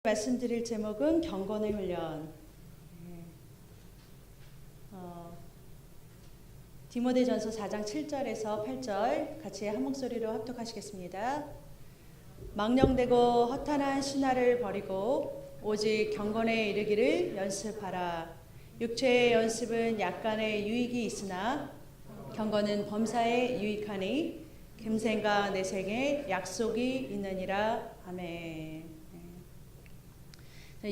말씀드릴 제목은 경건의 훈련. 디모데전서 4장 7절에서 8절 같이 한 목소리로 합독하시겠습니다. 망령되고 허탄한 신화를 버리고 오직 경건에 이르기를 연습하라. 육체의 연습은 약간의 유익이 있으나 경건은 범사에 유익하니 금생과 내생에 약속이 있느니라. 아멘.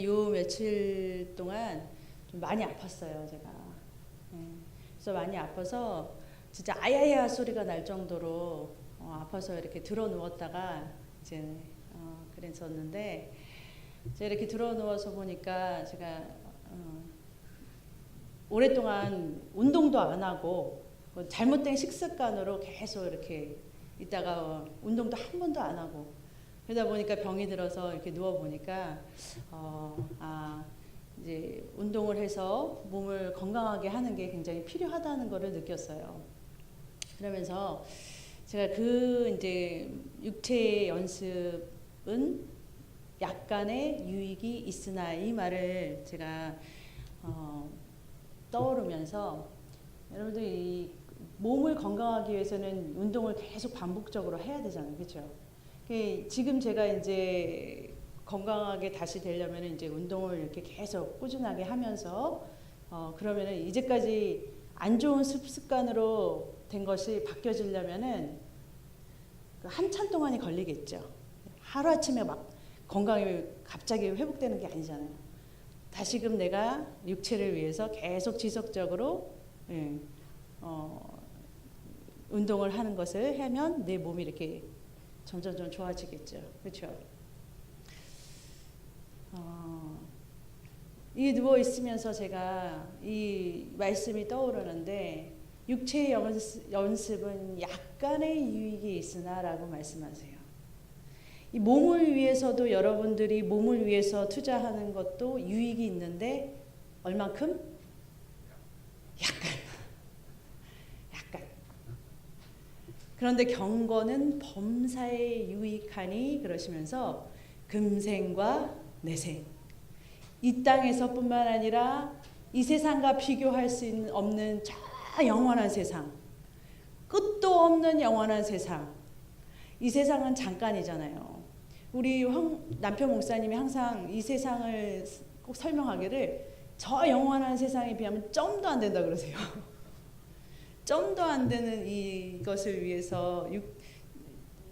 요 며칠 동안 좀 많이 아팠어요, 제가. 그래서 많이 아파서 진짜 아야야 소리가 날 정도로 아파서 이렇게 들어 누웠다가 이제 그랬었는데, 제가 이렇게 들어 누워서 보니까 제가 오랫동안 운동도 안 하고 잘못된 식습관으로 계속 이렇게 있다가 운동도 한 번도 안 하고 그러다 보니까 병이 들어서 이렇게 누워 보니까 이제 운동을 해서 몸을 건강하게 하는 게 굉장히 필요하다는 것을 느꼈어요. 그러면서 제가 이제 육체의 연습은 약간의 유익이 있으나 이 말을 제가 떠오르면서 여러분들 이 몸을 건강하기 위해서는 운동을 계속 반복적으로 해야 되잖아요, 그렇죠? 지금 제가 이제 건강하게 다시 되려면 이제 운동을 이렇게 계속 꾸준하게 하면서 그러면은 이제까지 안 좋은 습관으로 된 것이 바뀌어지려면은 한참 동안이 걸리겠죠. 하루아침에 막 건강이 갑자기 회복되는 게 아니잖아요. 다시금 내가 육체를 위해서 계속 지속적으로 운동을 하는 것을 하면 내 몸이 이렇게 점점 좀 좋아지겠죠. 그렇죠? 이 누워 있으면서 제가 이 말씀이 떠오르는데 육체의 연습은 약간의 유익이 있으나라고 말씀하세요. 이 몸을 위해서도 여러분들이 몸을 위해서 투자하는 것도 유익이 있는데 얼만큼? 약간. 그런데 경건은 범사에 유익하니 그러시면서 금생과 내생, 이 땅에서뿐만 아니라 이 세상과 비교할 수 없는 저 영원한 세상, 끝도 없는 영원한 세상. 이 세상은 잠깐이잖아요. 우리 남편 목사님이 항상 이 세상을 꼭 설명하기를 저 영원한 세상에 비하면 점도 안 된다 그러세요. 점도 안 되는 이것을 위해서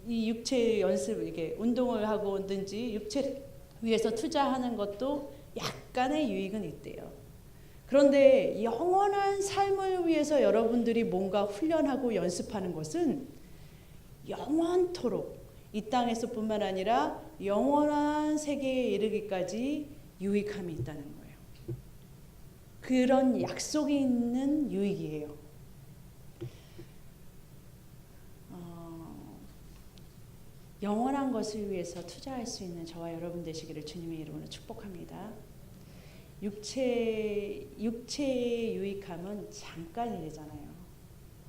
이 육체의 연습, 이게 운동을 하고 오든지 육체 위해서 투자하는 것도 약간의 유익은 있대요. 그런데 영원한 삶을 위해서 여러분들이 뭔가 훈련하고 연습하는 것은 영원토록 이 땅에서뿐만 아니라 영원한 세계에 이르기까지 유익함이 있다는 거예요. 그런 약속이 있는 유익이에요. 영원한 것을 위해서 투자할 수 있는 저와 여러분 되시기를 주님의 이름으로 축복합니다. 육체의 유익함은 잠깐이잖아요.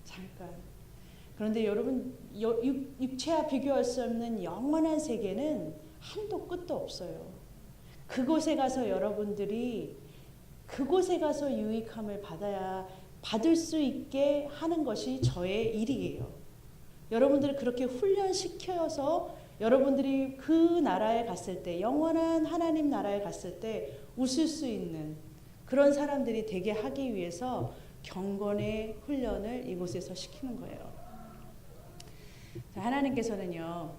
잠깐. 그런데 여러분 육체와 비교할 수 없는 영원한 세계는 한도 끝도 없어요. 그곳에 가서 여러분들이 그곳에 가서 유익함을 받을 수 있게 하는 것이 저의 일이에요. 여러분들을 그렇게 훈련시켜서 여러분들이 그 나라에 갔을 때, 영원한 하나님 나라에 갔을 때 웃을 수 있는 그런 사람들이 되게 하기 위해서 경건의 훈련을 이곳에서 시키는 거예요. 하나님께서는요,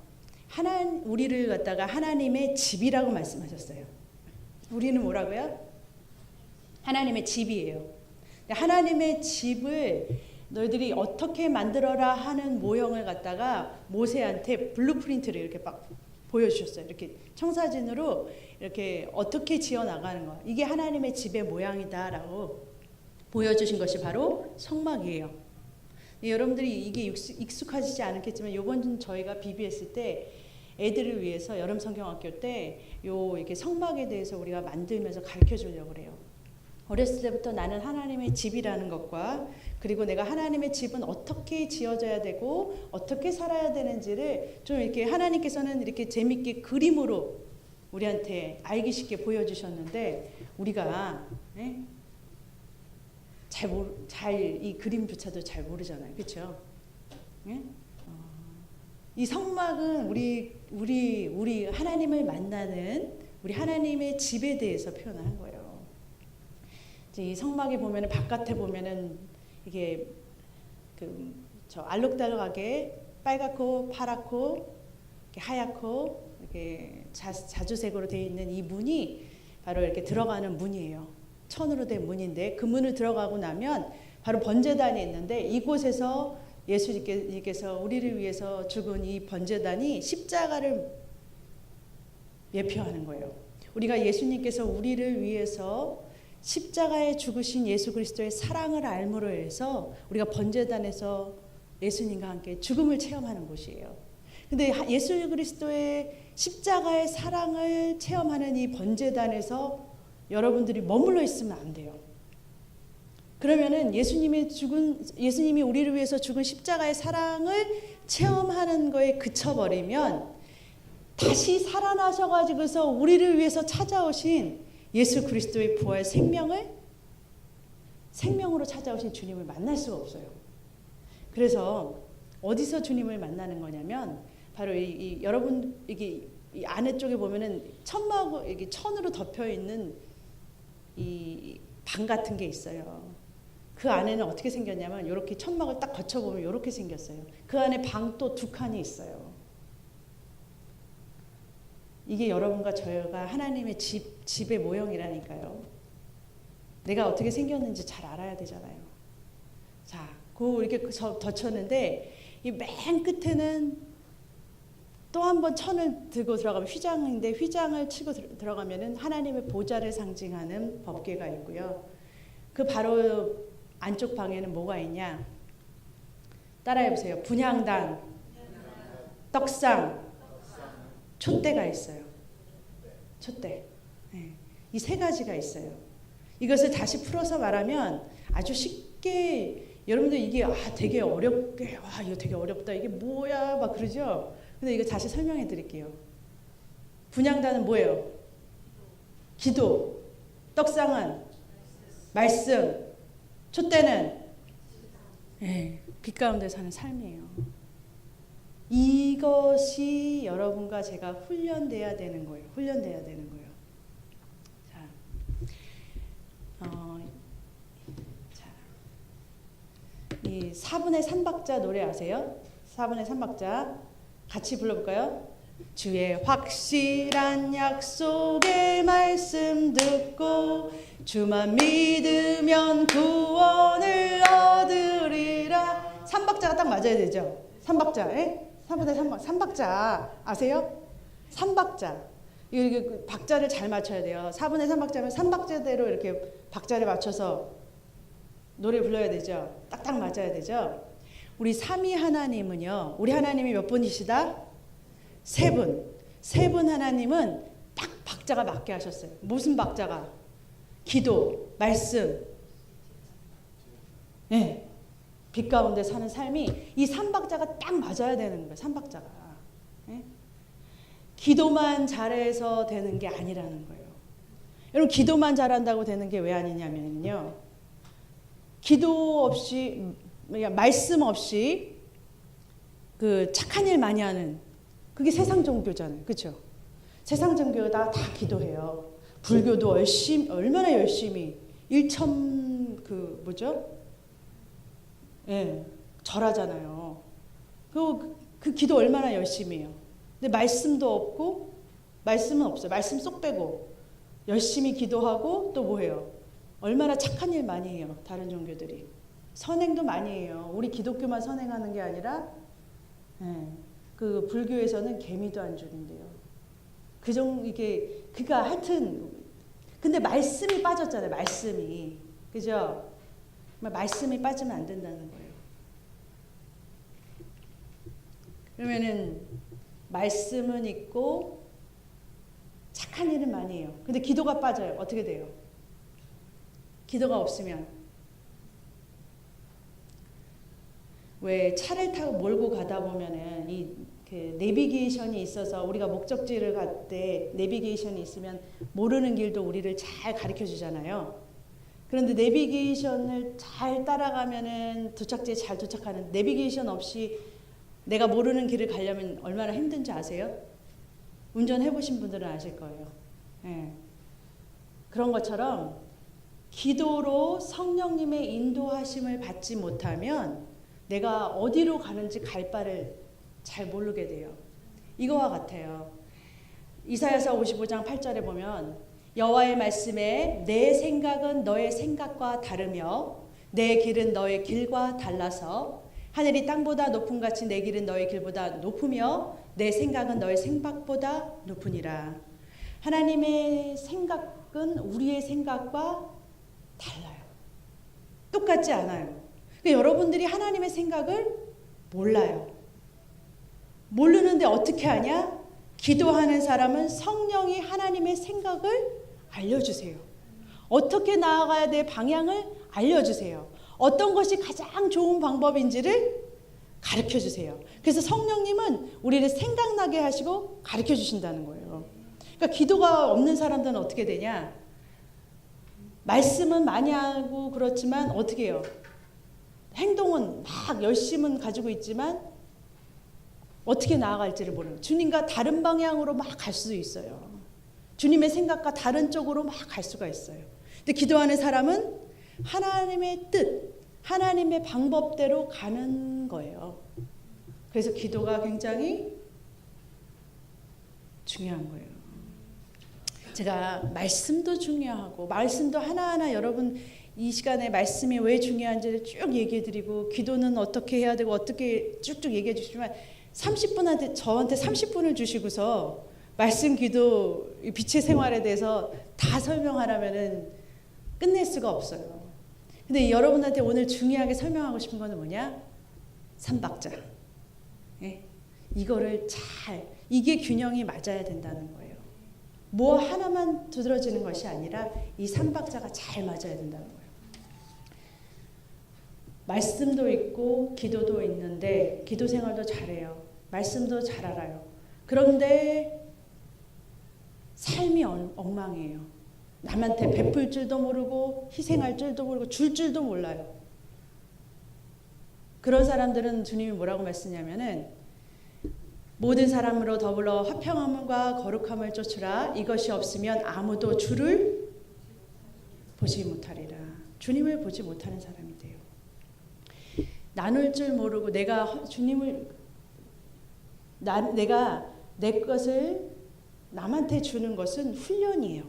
우리를 갖다가 하나님의 집이라고 말씀하셨어요. 우리는 뭐라고요? 하나님의 집이에요. 하나님의 집을 너희들이 어떻게 만들어라 하는 모형을 갖다가 모세한테 블루프린트를 이렇게 막 보여주셨어요. 이렇게 청사진으로 이렇게 어떻게 지어 나가는 거. 이게 하나님의 집의 모양이다라고 보여주신 것이 바로 성막이에요. 여러분들이 이게 익숙하시지 않겠지만 이번 저희가 비비했을 때 애들을 위해서 여름 성경학교 때 이렇게 성막에 대해서 우리가 만들면서 가르쳐 주려고 그래요. 어렸을 때부터 나는 하나님의 집이라는 것과 그리고 내가 하나님의 집은 어떻게 지어져야 되고 어떻게 살아야 되는지를 좀 이렇게 하나님께서는 이렇게 재밌게 그림으로 우리한테 알기 쉽게 보여주셨는데 우리가 예? 잘 이 그림조차도 잘 모르잖아요. 그렇죠? 예? 이 성막은 우리 하나님을 만나는 우리 하나님의 집에 대해서 표현한 거예요. 이 성막에 보면은 바깥에 보면은 이게 저 알록달록하게 빨갛고 파랗고 이렇게 하얗고 이렇게 자주색으로 되어 있는 이 문이 바로 이렇게 들어가는 문이에요. 천으로 된 문인데 그 문을 들어가고 나면 바로 번제단이 있는데 이곳에서 예수님께서 우리를 위해서 죽은 이 번제단이 십자가를 예표하는 거예요. 우리가 예수님께서 우리를 위해서 십자가에 죽으신 예수 그리스도의 사랑을 알므로 해서 우리가 번제단에서 예수님과 함께 죽음을 체험하는 곳이에요. 근데 예수 그리스도의 십자가의 사랑을 체험하는 이 번제단에서 여러분들이 머물러 있으면 안 돼요. 그러면은 예수님이 우리를 위해서 죽은 십자가의 사랑을 체험하는 거에 그쳐버리면 다시 살아나셔가지고서 우리를 위해서 찾아오신 예수 그리스도의 부활 생명으로 찾아오신 주님을 만날 수가 없어요. 그래서 어디서 주님을 만나는 거냐면 바로 여러분 이 안에 쪽에 보면은 천막 이게 천으로 덮여 있는 이 방 같은 게 있어요. 그 안에는 어떻게 생겼냐면 이렇게 천막을 딱 거쳐 보면 이렇게 생겼어요. 그 안에 방 또 2칸이 있어요. 이게 여러분과 저희가 하나님의 집의 모형이라니까요. 내가 어떻게 생겼는지 잘 알아야 되잖아요. 자, 이렇게 덧쳤는데 이 맨 끝에는 또 한 번 천을 들고 들어가면 휘장인데 휘장을 치고 들어가면은 하나님의 보좌를 상징하는 법궤가 있고요. 그 바로 안쪽 방에는 뭐가 있냐? 따라해 보세요. 분향단, 떡상, 촛대가 있어요. 촛대. 네. 이 3가지가 있어요. 이것을 다시 풀어서 말하면 아주 쉽게 여러분들 이게 되게 어렵게 이거 되게 어렵다. 이게 뭐야? 막 그러죠. 근데 이거 다시 설명해 드릴게요. 분향단은 뭐예요? 기도. 떡상은 말씀. 촛대는 빛 가운데 사는 삶이에요. 이것이 여러분과 제가 훈련돼야 되는 거예요. 훈련돼야 되는 거예요. 이 4분의 3박자 노래 아세요? 4분의 3박자 같이 불러볼까요? 주의 확실한 약속의 말씀 듣고 주만 믿으면 구원을 얻으리라. 3박자가 딱 맞아야 되죠? 3박자, 예? 4분의 3박자 아세요? 3박자. 이거 박자를 잘 맞춰야 돼요. 4분의 3박자면 3박자대로 이렇게 박자를 맞춰서 노래 불러야 되죠. 딱딱 맞아야 되죠. 우리 삼위 하나님은요. 우리 하나님이 몇 분이시다? 3분. 3분 하나님은 딱 박자가 맞게 하셨어요. 무슨 박자가? 기도, 말씀. 네. 빛 가운데 사는 삶이 이 3박자가 딱 맞아야 되는 거예요. 3박자가. 네? 기도만 잘해서 되는 게 아니라는 거예요. 여러분 기도만 잘한다고 되는 게 왜 아니냐면요. 기도 없이 말씀 없이 그 착한 일 많이 하는 그게 세상 종교잖아요. 그렇죠? 세상 종교가 다 기도해요. 불교도 얼마나 열심히 절하잖아요. 그 기도 얼마나 열심히 해요. 근데 말씀도 없고 말씀은 없어요. 말씀 쏙 빼고 열심히 기도하고 또 뭐해요? 얼마나 착한 일 많이 해요. 다른 종교들이. 선행도 많이 해요. 우리 기독교만 선행하는 게 아니라 그 불교에서는 개미도 안 죽인대요. 그가 하여튼 근데 말씀이 빠졌잖아요. 말씀이. 그죠? 말씀이 빠지면 안 된다는 거예요. 그러면은 말씀은 있고 착한 일은 많이 해요. 근데 기도가 빠져요. 어떻게 돼요? 기도가 없으면 왜 차를 타고 몰고 가다 보면은 이 그 내비게이션이 있어서 우리가 목적지를 갈 때 내비게이션이 있으면 모르는 길도 우리를 잘 가르쳐 주잖아요. 그런데 내비게이션을 잘 따라가면은 도착지에 잘 도착하는, 내비게이션 없이 내가 모르는 길을 가려면 얼마나 힘든지 아세요? 운전해 보신 분들은 아실 거예요. 예. 그런 것처럼 기도로 성령님의 인도하심을 받지 못하면 내가 어디로 가는지 갈 바를 잘 모르게 돼요. 이거와 같아요. 이사야서 55장 8절에 보면 여호와의 말씀에 내 생각은 너의 생각과 다르며 내 길은 너의 길과 달라서 하늘이 땅보다 높음 같이 내 길은 너의 길보다 높으며 내 생각은 너의 생각보다 높으니라. 하나님의 생각은 우리의 생각과 달라요. 똑같지 않아요. 그러니까 여러분들이 하나님의 생각을 몰라요. 모르는데 어떻게 하냐? 기도하는 사람은 성령이 하나님의 생각을 알려주세요. 어떻게 나아가야 될 방향을 알려주세요. 어떤 것이 가장 좋은 방법인지를 가르쳐주세요. 그래서 성령님은 우리를 생각나게 하시고 가르쳐주신다는 거예요. 그러니까 기도가 없는 사람들은 어떻게 되냐? 말씀은 많이 하고 그렇지만 어떻게 해요? 행동은 막 열심은 가지고 있지만 어떻게 나아갈지를 모르는, 주님과 다른 방향으로 막 갈 수도 있어요. 주님의 생각과 다른 쪽으로 막 갈 수가 있어요. 근데 기도하는 사람은 하나님의 뜻, 하나님의 방법대로 가는 거예요. 그래서 기도가 굉장히 중요한 거예요. 제가 말씀도 중요하고 말씀도 하나하나 여러분 이 시간에 말씀이 왜 중요한지를 쭉 얘기해 드리고 기도는 어떻게 해야 되고 어떻게 쭉쭉 얘기해 주시지만 30분한테 저한테 30분을 주시고서 말씀 기도 빛의 생활에 대해서 다 설명하라면은 끝낼 수가 없어요. 근데 여러분한테 오늘 중요하게 설명하고 싶은 거는 뭐냐? 삼박자. 예? 이거를 잘, 이게 균형이 맞아야 된다는 거예요. 뭐 하나만 두드러지는 것이 아니라 이 삼박자가 잘 맞아야 된다는 거예요. 말씀도 있고 기도도 있는데 기도 생활도 잘해요. 말씀도 잘 알아요. 그런데 삶이 엉망이에요. 남한테 베풀 줄도 모르고 희생할 줄도 모르고 줄 줄도 몰라요. 그런 사람들은 주님이 뭐라고 말씀하냐면은 모든 사람으로 더불어 화평함과 거룩함을 쫓으라. 이것이 없으면 아무도 주를 보지 못하리라. 주님을 보지 못하는 사람이 돼요. 나눌 줄 모르고 내가 주님을 내가 내 것을 남한테 주는 것은 훈련이에요.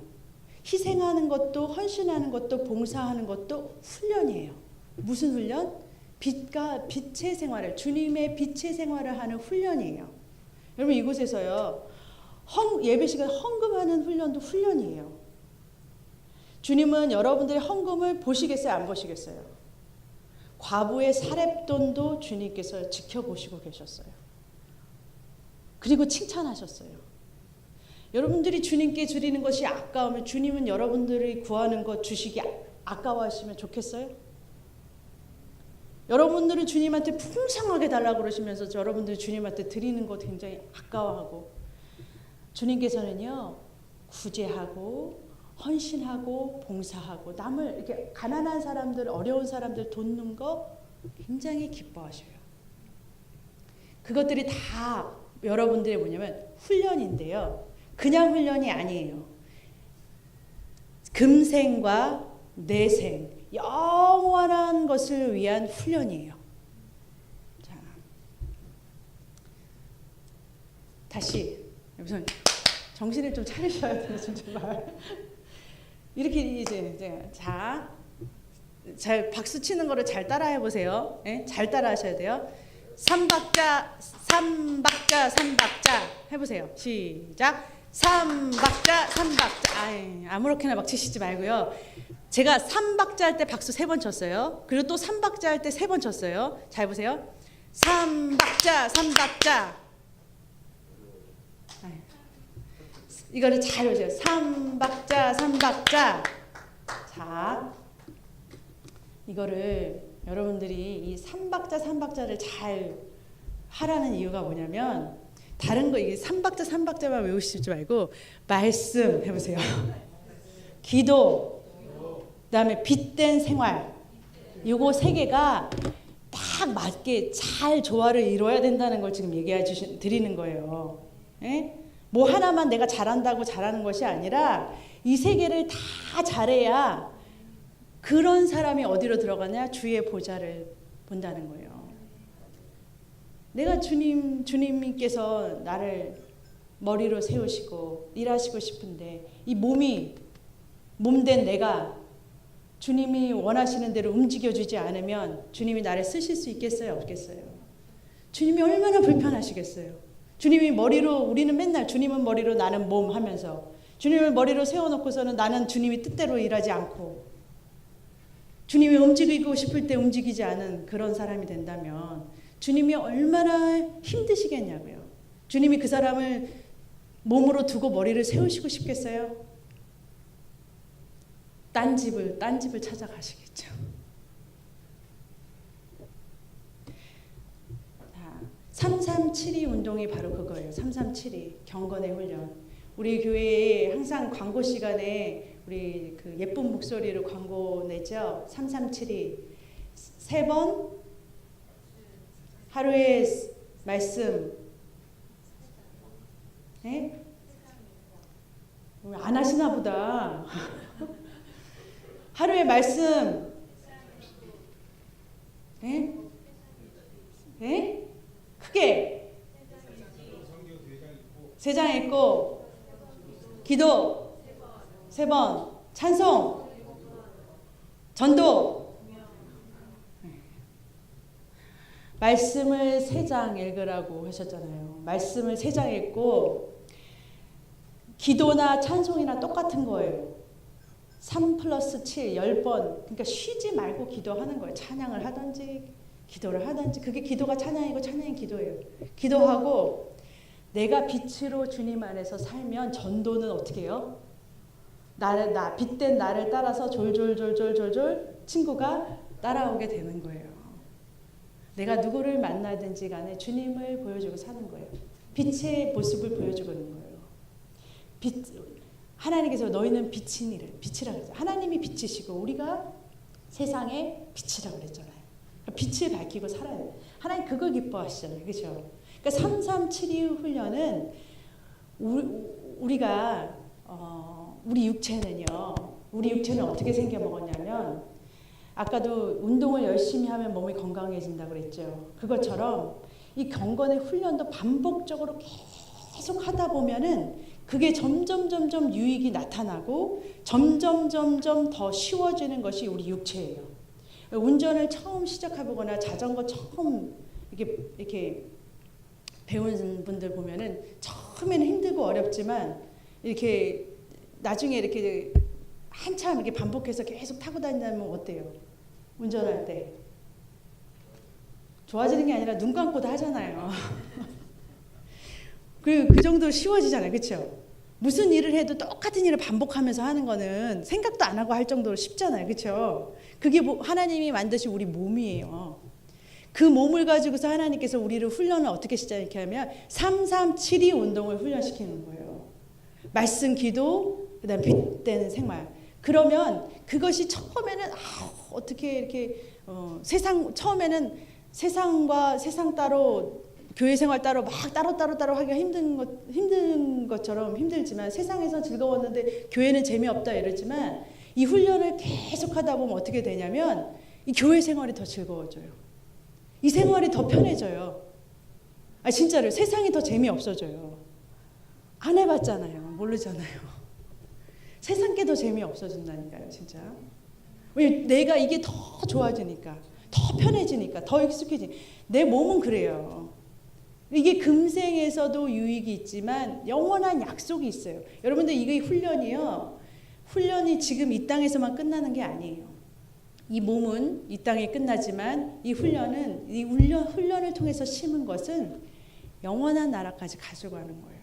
희생하는 것도 헌신하는 것도 봉사하는 것도 훈련이에요. 무슨 훈련? 빛의 생활을, 주님의 빛의 생활을 하는 훈련이에요. 여러분 이곳에서요 예배 시간 헌금하는 훈련도 훈련이에요. 주님은 여러분들의 헌금을 보시겠어요? 안 보시겠어요? 과부의 사렙돈도 주님께서 지켜보시고 계셨어요. 그리고 칭찬하셨어요. 여러분들이 주님께 드리는 것이 아까우면 주님은 여러분들이 구하는 것 주시기 아까워하시면 좋겠어요? 여러분들은 주님한테 풍성하게 달라고 그러시면서 여러분들이 주님한테 드리는 것 굉장히 아까워하고, 주님께서는요 구제하고 헌신하고 봉사하고 남을 이렇게 가난한 사람들 어려운 사람들 돕는 거 굉장히 기뻐하셔요. 그것들이 다 여러분들의 뭐냐면 훈련인데요. 그냥 훈련이 아니에요. 금생과 내생 영원한 것을 위한 훈련이에요. 자, 다시 여기서 정신을 좀 차리셔야 돼요, 정말. 이렇게 이제 자, 잘 박수 치는 거를 잘 따라해 보세요. 예? 잘 따라하셔야 돼요. 삼박자, 삼박자, 삼박자 해보세요. 시작. 삼박자, 삼박자. 아무렇게나 막 치시지 말고요. 제가 삼박자 할 때 박수 3번 쳤어요. 그리고 또 삼박자 할 때 3번 쳤어요. 잘 보세요. 삼박자, 삼박자. 이거를 잘 보세요. 삼박자, 삼박자. 자, 이거를 여러분들이 이 삼박자, 삼박자를 잘 하라는 이유가 뭐냐면 다른 거 이게 3박자만 외우시지 말고 말씀 해보세요. 기도, 그다음에 빛된 생활. 요거 세 개가 딱 맞게 잘 조화를 이뤄야 된다는 걸 지금 얘기해 드리는 거예요. 예? 뭐 하나만 내가 잘한다고 잘하는 것이 아니라 이 세 개를 다 잘해야 그런 사람이 어디로 들어가냐? 주의 보좌를 본다는 거예요. 내가 주님께서 나를 머리로 세우시고 일하시고 싶은데 이 몸된 내가 주님이 원하시는 대로 움직여주지 않으면 주님이 나를 쓰실 수 있겠어요? 없겠어요? 주님이 얼마나 불편하시겠어요? 주님이 머리로, 우리는 맨날 주님은 머리로 나는 몸 하면서 주님을 머리로 세워놓고서는 나는 주님이 뜻대로 일하지 않고 주님이 움직이고 싶을 때 움직이지 않은 그런 사람이 된다면 주님이 얼마나 힘드시겠냐고요. 주님이 그 사람을 몸으로 두고 머리를 세우시고 싶겠어요? 딴 집을 찾아가시겠죠. 337이 운동이 바로 그거예요. 337이 경건의 훈련. 우리 교회에 항상 광고 시간에 우리 그 예쁜 목소리로 광고 내죠. 337이 3번 하루에 말씀. 네? 안 하시나 보다. 하루에 말씀. 네? 네? 크게. 3장 읽고 기도 3번 찬송 전도. 말씀을 3장 읽으라고 하셨잖아요. 말씀을 3장 읽고 기도나 찬송이나 똑같은 거예요. 3+7 10번. 그러니까 쉬지 말고 기도하는 거예요. 찬양을 하든지 기도를 하든지. 그게 기도가 찬양이고 찬양이 기도예요. 기도하고 내가 빛으로 주님 안에서 살면 전도는 어떻게 해요? 빛된 나를 따라서 졸졸 친구가 따라오게 되는 거예요. 내가 누구를 만나든지 간에 주님을 보여주고 사는 거예요. 빛의 모습을 보여주고 있는 거예요. 하나님께서 너희는 빛이라 그랬죠. 하나님이 빛이시고 우리가 세상의 빛이라고 그랬잖아요. 빛을 밝히고 살아야 돼요. 하나님 그거 기뻐하시잖아요. 그렇죠? 그러니까 337 훈련은 우리가 우리 육체는 어떻게 생겨 먹었냐면 아까도 운동을 열심히 하면 몸이 건강해진다고 그랬죠. 그것처럼 이 경건의 훈련도 반복적으로 계속 하다 보면은 그게 점점 유익이 나타나고 점점 더 쉬워지는 것이 우리 육체예요. 운전을 처음 시작해보거나 자전거 처음 이렇게 배운 분들 보면은 처음에는 힘들고 어렵지만 이렇게 나중에 이렇게 한참 이렇게 반복해서 계속 타고 다닌다면 어때요? 운전할 때 좋아지는 게 아니라 눈 감고도 하잖아요. 그 정도 쉬워지잖아요. 그렇죠? 무슨 일을 해도 똑같은 일을 반복하면서 하는 거는 생각도 안 하고 할 정도로 쉽잖아요. 그렇죠? 그게 하나님이 만드신 우리 몸이에요. 그 몸을 가지고서 하나님께서 우리를 훈련을 어떻게 시작하냐면 337이 운동을 훈련시키는 거예요. 말씀, 기도, 그다음 빛되는 생활. 그러면 그것이 처음에는 어떻게 이렇게 처음에는 세상과 세상 따로 교회 생활 따로 막 따로 하기가 힘든 것처럼 힘들지만 세상에서 즐거웠는데 교회는 재미없다 이러지만 이 훈련을 계속 하다 보면 어떻게 되냐면 이 교회 생활이 더 즐거워져요. 이 생활이 더 편해져요. 진짜로 세상이 더 재미없어져요. 안 해봤잖아요. 모르잖아요. 세상 게 더 재미없어진다니까요. 진짜. 내가 이게 더 좋아지니까 더 편해지니까 더 익숙해지니까 내 몸은 그래요. 이게 금생에서도 유익이 있지만 영원한 약속이 있어요. 여러분들 이게 훈련이요. 훈련이 지금 이 땅에서만 끝나는 게 아니에요. 이 몸은 이 땅에 끝나지만 이 훈련을 통해서 심은 것은 영원한 나라까지 가져가는 거예요.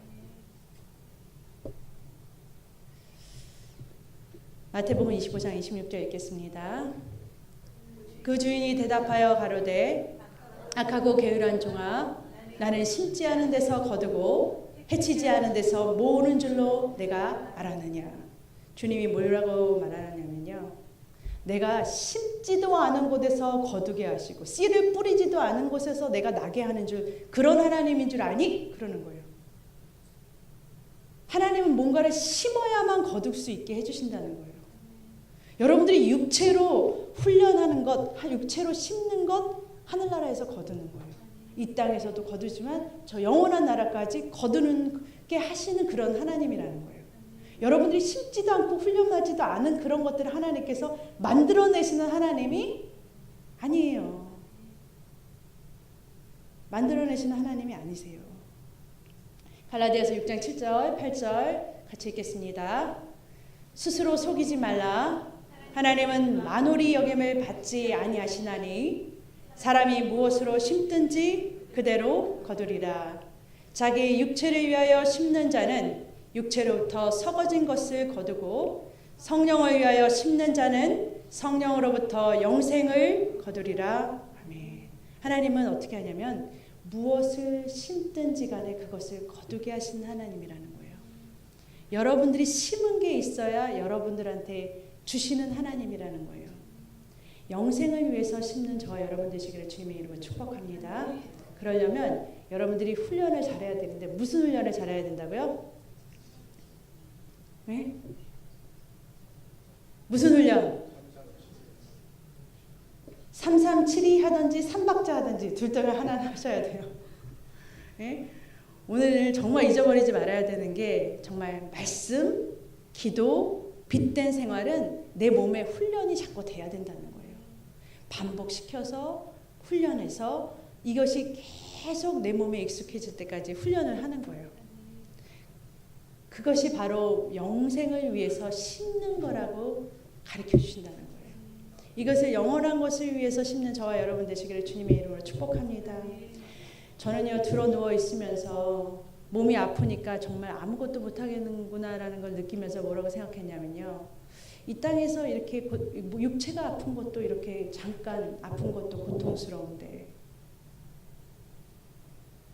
마태복음 25장 26절 읽겠습니다. 그 주인이 대답하여 가로되 악하고 게으른 종아 나는 심지 않은 데서 거두고 해치지 않은 데서 모으는 줄로 내가 알았느냐. 주님이 뭐라고 말하냐면요. 내가 심지도 않은 곳에서 거두게 하시고 씨를 뿌리지도 않은 곳에서 내가 나게 하는 줄, 그런 하나님인 줄 아니? 그러는 거예요. 하나님은 뭔가를 심어야만 거둘 수 있게 해주신다는 거예요. 여러분들이 육체로 훈련하는 것, 육체로 심는 것, 하늘나라에서 거두는 거예요. 이 땅에서도 거두지만 저 영원한 나라까지 거두는 게 하시는 그런 하나님이라는 거예요. 여러분들이 심지도 않고 훈련하지도 않은 그런 것들을 하나님께서 만들어내시는 하나님이 아니에요. 만들어내시는 하나님이 아니세요. 갈라디아서 6장 7절 8절 같이 읽겠습니다. 스스로 속이지 말라. 하나님은 만홀이 여김을 받지 아니하시나니 사람이 무엇으로 심든지 그대로 거두리라. 자기 육체를 위하여 심는 자는 육체로부터 썩어진 것을 거두고 성령을 위하여 심는 자는 성령으로부터 영생을 거두리라. 아멘. 하나님은 어떻게 하냐면 무엇을 심든지 간에 그것을 거두게 하시는 하나님이라는 거예요. 여러분들이 심은 게 있어야 여러분들한테 주시는 하나님이라는 거예요. 영생을 위해서 심는 저와 여러분 되시기를 주님의 이름으로 축복합니다. 그러려면 여러분들이 훈련을 잘해야 되는데 무슨 훈련을 잘해야 된다고요? 네? 무슨 훈련? 337이 하든지 3박자 하든지 둘 중에 하나 하셔야 돼요. 네? 오늘 정말 잊어버리지 말아야 되는 게 정말 말씀, 기도, 빛된 생활은 내 몸에 훈련이 자꾸 돼야 된다는 거예요. 반복시켜서 훈련해서 이것이 계속 내 몸에 익숙해질 때까지 훈련을 하는 거예요. 그것이 바로 영생을 위해서 심는 거라고 가르쳐 주신다는 거예요. 이것을 영원한 것을 위해서 심는 저와 여러분 되시기를 주님의 이름으로 축복합니다. 저는요 들어 누워 있으면서 몸이 아프니까 정말 아무것도 못하겠는구나라는 걸 느끼면서 뭐라고 생각했냐면요. 이 땅에서 이렇게 육체가 아픈 것도 이렇게 잠깐 아픈 것도 고통스러운데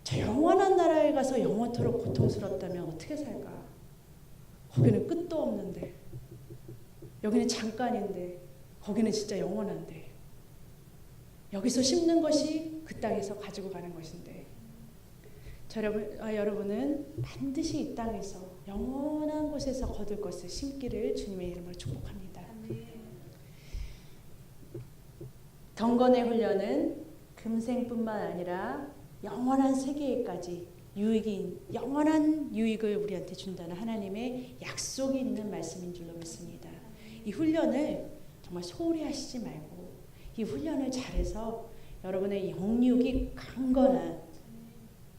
저 영원한 나라에 가서 영원토록 고통스럽다면 어떻게 살까? 거기는 끝도 없는데 여기는 잠깐인데 거기는 진짜 영원한데 여기서 심는 것이 그 땅에서 가지고 가는 것인데 여러분은 반드시 이 땅에서 영원한 곳에서 거둘 것을 심기를 주님의 이름으로 축복합니다. 경건의 훈련은 금생뿐만 아니라 영원한 세계에까지 영원한 유익을 우리한테 준다는 하나님의 약속이 있는 말씀인 줄로 믿습니다. 이 훈련을 정말 소홀히 하시지 말고 이 훈련을 잘해서 여러분의 영육이 강건한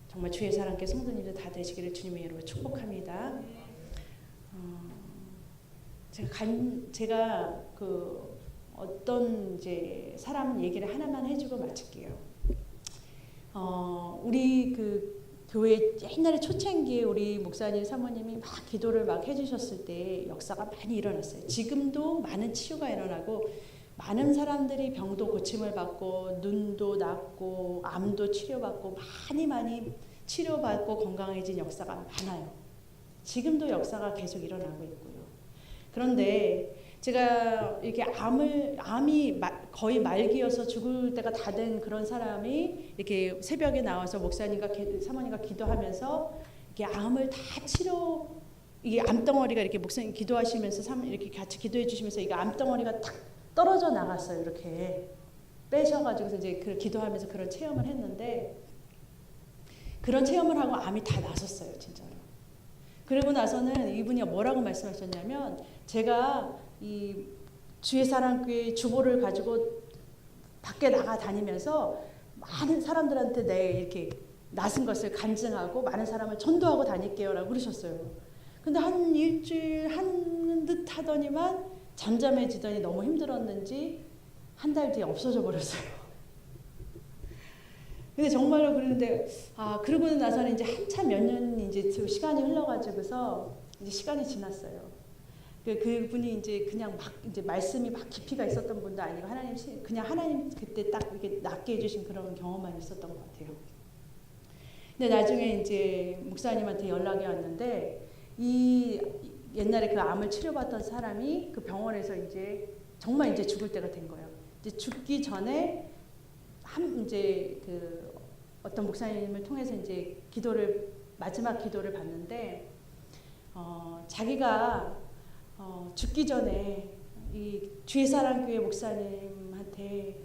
정말 주의 사랑께 성도님들 다 되시기를 주님의 이름으로 축복합니다. 제가 그 어떤 이제 사람 얘기를 하나만 해주고 마칠게요. 우리 그 교회 옛날에 초창기에 우리 목사님 사모님이 막 기도를 막 해주셨을 때 역사가 많이 일어났어요. 지금도 많은 치유가 일어나고 많은 사람들이 병도 고침을 받고 눈도 낫고 암도 치료받고 많이 치료받고 건강해진 역사가 많아요. 지금도 역사가 계속 일어나고 있고요. 그런데 제가 이렇게 암이 거의 말기여서 죽을 때가 다 된 그런 사람이 이렇게 새벽에 나와서 목사님과 사모님과 기도하면서 이렇게 암을 다 이게 암덩어리가 이렇게 목사님 기도하시면서 이렇게 같이 기도해 주시면서 이게 암덩어리가 탁 떨어져 나갔어요. 이렇게 빼셔가지고 이제 그 기도하면서 그런 체험을 했는데 그런 체험을 하고 암이 다 나섰어요, 진짜로. 그리고 나서는 이분이 뭐라고 말씀하셨냐면 제가 이 주의 사랑교회 주보를 가지고 밖에 나가 다니면서 많은 사람들한테 내 이렇게 나선 것을 간증하고 많은 사람을 전도하고 다닐게요라고 그러셨어요. 근데 한 일주일 한 듯 하더니만 잠잠해지더니 너무 힘들었는지 한 달 뒤에 없어져 버렸어요. 근데 정말로 그러는데 그러고 나서는 이제 한참 몇 년 이제 시간이 흘러가지고서 이제 시간이 지났어요. 그분이 이제 그냥 막 이제 말씀이 막 깊이가 있었던 분도 아니고 그냥 하나님 그때 딱 이렇게 낫게 해주신 그런 경험만 있었던 것 같아요. 근데 나중에 이제 목사님한테 연락이 왔는데 이 옛날에 그 암을 치료받던 사람이 그 병원에서 이제 정말 이제 죽을 때가 된 거예요. 이제 죽기 전에 이제 그 어떤 목사님을 통해서 이제 마지막 기도를 받는데 자기가 죽기 전에 이 주의사랑교회 목사님한테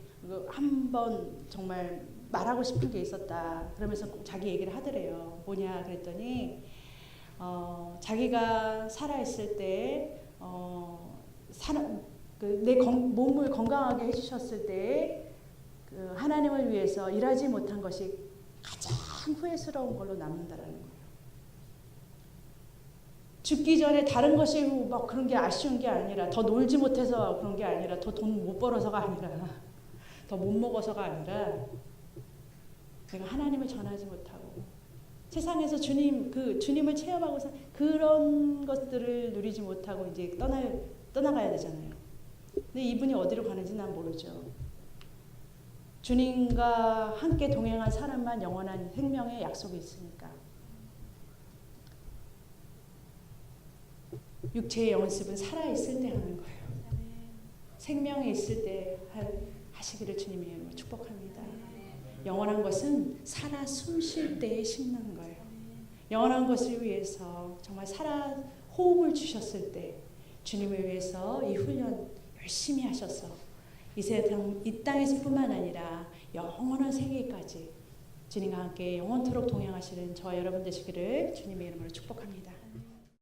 한번 정말 말하고 싶은 게 있었다. 그러면서 자기 얘기를 하더래요. 뭐냐 그랬더니 자기가 살아있을 때 내 몸을 건강하게 해주셨을 때 그 하나님을 위해서 일하지 못한 것이 가장 후회스러운 걸로 남는다라는 거예요. 죽기 전에 다른 것이 막 그런 게 아쉬운 게 아니라 더 놀지 못해서 그런 게 아니라 더 돈 못 벌어서가 아니라 더 못 먹어서가 아니라 내가 하나님을 전하지 못하고 세상에서 주님을 체험하고서 그런 것들을 누리지 못하고 이제 떠나가야 되잖아요. 근데 이분이 어디로 가는지 난 모르죠. 주님과 함께 동행한 사람만 영원한 생명의 약속이 있으니까. 육체의 연습은 살아있을 때 하는 거예요. 생명이 있을 때 하시기를 주님의 이름으로 축복합니다. 영원한 것은 살아 숨 쉴 때에 심는 거예요. 영원한 것을 위해서 정말 호흡을 주셨을 때 주님을 위해서 이 훈련 열심히 하셔서 이 땅에서뿐만 아니라 영원한 세계까지 주님과 함께 영원토록 동행하시는 저와 여러분 되시기를 주님의 이름으로 축복합니다.